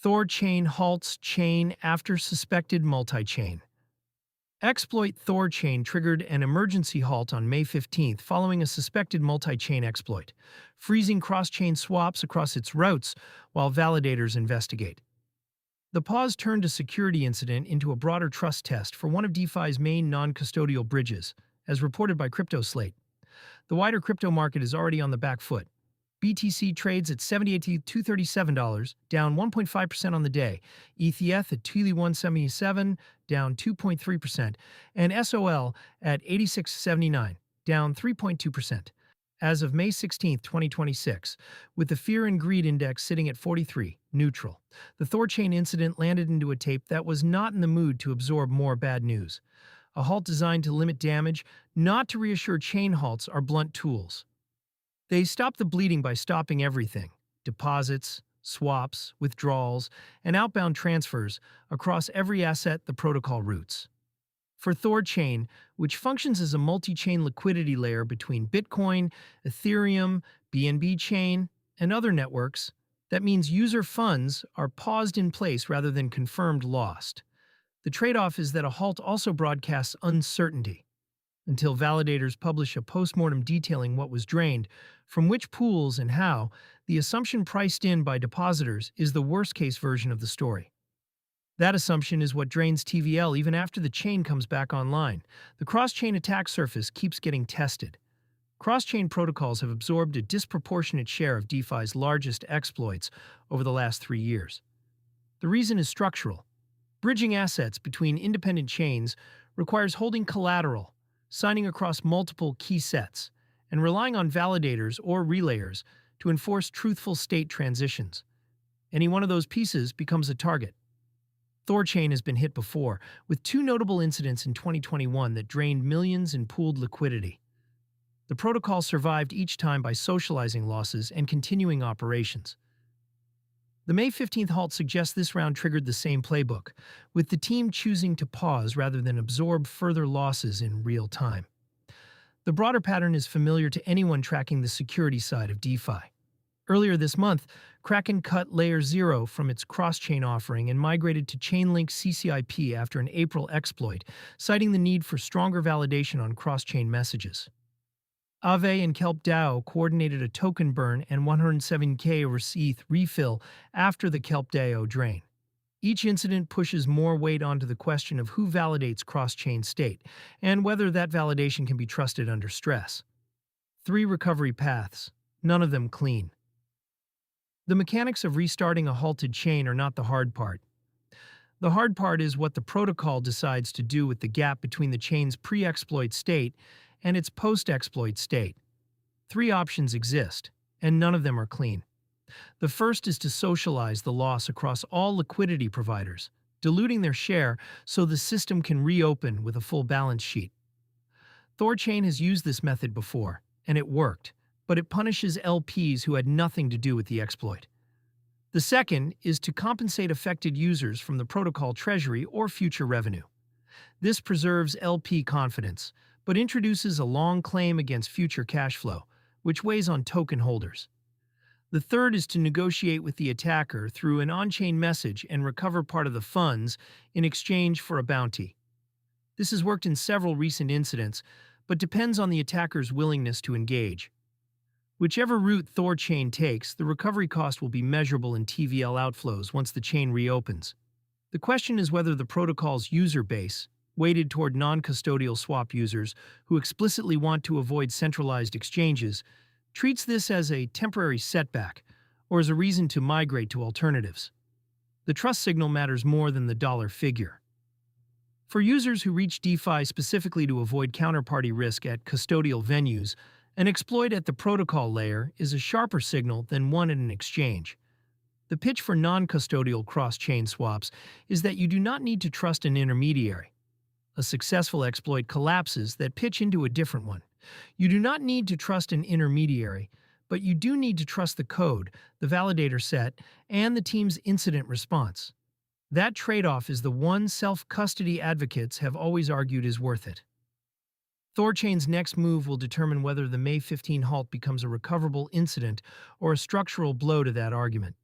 THORChain halts chain after suspected multichain. Exploit THORChain triggered an emergency halt on May 15th following a suspected multi-chain exploit, freezing cross-chain swaps across its routes while validators investigate. The pause turned a security incident into a broader trust test for one of DeFi's main non-custodial bridges, as reported by CryptoSlate. The wider crypto market is already on the back foot. BTC trades at $78,237, down 1.5% on the day. ETH at $2,177, down 2.3%, and SOL at $86.79, down 3.2%. As of May 16, 2026, with the Fear and Greed Index sitting at 43, neutral, the THORChain incident landed into a tape that was not in the mood to absorb more bad news. A halt designed to limit damage, not to reassure chain halts, are blunt tools. They stop the bleeding by stopping everything: deposits, swaps, withdrawals, and outbound transfers across every asset the protocol routes. For THORChain, which functions as a multi-chain liquidity layer between Bitcoin, Ethereum, BNB chain, and other networks, that means user funds are paused in place rather than confirmed lost. The trade-off is that a halt also broadcasts uncertainty. Until validators publish a postmortem detailing what was drained, from which pools and how, the assumption priced in by depositors is the worst-case version of the story. That assumption is what drains TVL even after the chain comes back online. The cross-chain attack surface keeps getting tested. Cross-chain protocols have absorbed a disproportionate share of DeFi's largest exploits over the last 3 years. The reason is structural. Bridging assets between independent chains requires holding collateral, signing across multiple key sets, and relying on validators or relayers to enforce truthful state transitions. Any one of those pieces becomes a target. THORChain has been hit before, with 2 notable incidents in 2021 that drained millions in pooled liquidity. The protocol survived each time by socializing losses and continuing operations. The May 15th halt suggests this round triggered the same playbook, with the team choosing to pause rather than absorb further losses in real time. The broader pattern is familiar to anyone tracking the security side of DeFi. Earlier this month, Kraken cut Layer 0 from its cross-chain offering and migrated to Chainlink CCIP after an April exploit, citing the need for stronger validation on cross-chain messages. Aave and Kelp DAO coordinated a token burn and 107K ETH refill after the Kelp DAO drain. Each incident pushes more weight onto the question of who validates cross-chain state, and whether that validation can be trusted under stress. 3 recovery paths, none of them clean. The mechanics of restarting a halted chain are not the hard part. The hard part is what the protocol decides to do with the gap between the chain's pre-exploit state and its post-exploit state. 3 options exist, and none of them are clean. The first is to socialize the loss across all liquidity providers, diluting their share so the system can reopen with a full balance sheet. THORChain has used this method before, and it worked, but it punishes LPs who had nothing to do with the exploit. The second is to compensate affected users from the protocol treasury or future revenue. This preserves LP confidence, but introduces a long claim against future cash flow, which weighs on token holders. The third is to negotiate with the attacker through an on-chain message and recover part of the funds in exchange for a bounty. This has worked in several recent incidents, but depends on the attacker's willingness to engage. Whichever route THORChain takes, the recovery cost will be measurable in TVL outflows once the chain reopens. The question is whether the protocol's user base, weighted toward non-custodial swap users who explicitly want to avoid centralized exchanges, treats this as a temporary setback or as a reason to migrate to alternatives. The trust signal matters more than the dollar figure. For users who reach DeFi specifically to avoid counterparty risk at custodial venues, an exploit at the protocol layer is a sharper signal than one at an exchange. The pitch for non-custodial cross-chain swaps is that you do not need to trust an intermediary. A successful exploit collapses that pitch into a different one. You do not need to trust an intermediary, but you do need to trust the code, the validator set, and the team's incident response. That trade-off is the one self-custody advocates have always argued is worth it. THORChain's next move will determine whether the May 15 halt becomes a recoverable incident or a structural blow to that argument.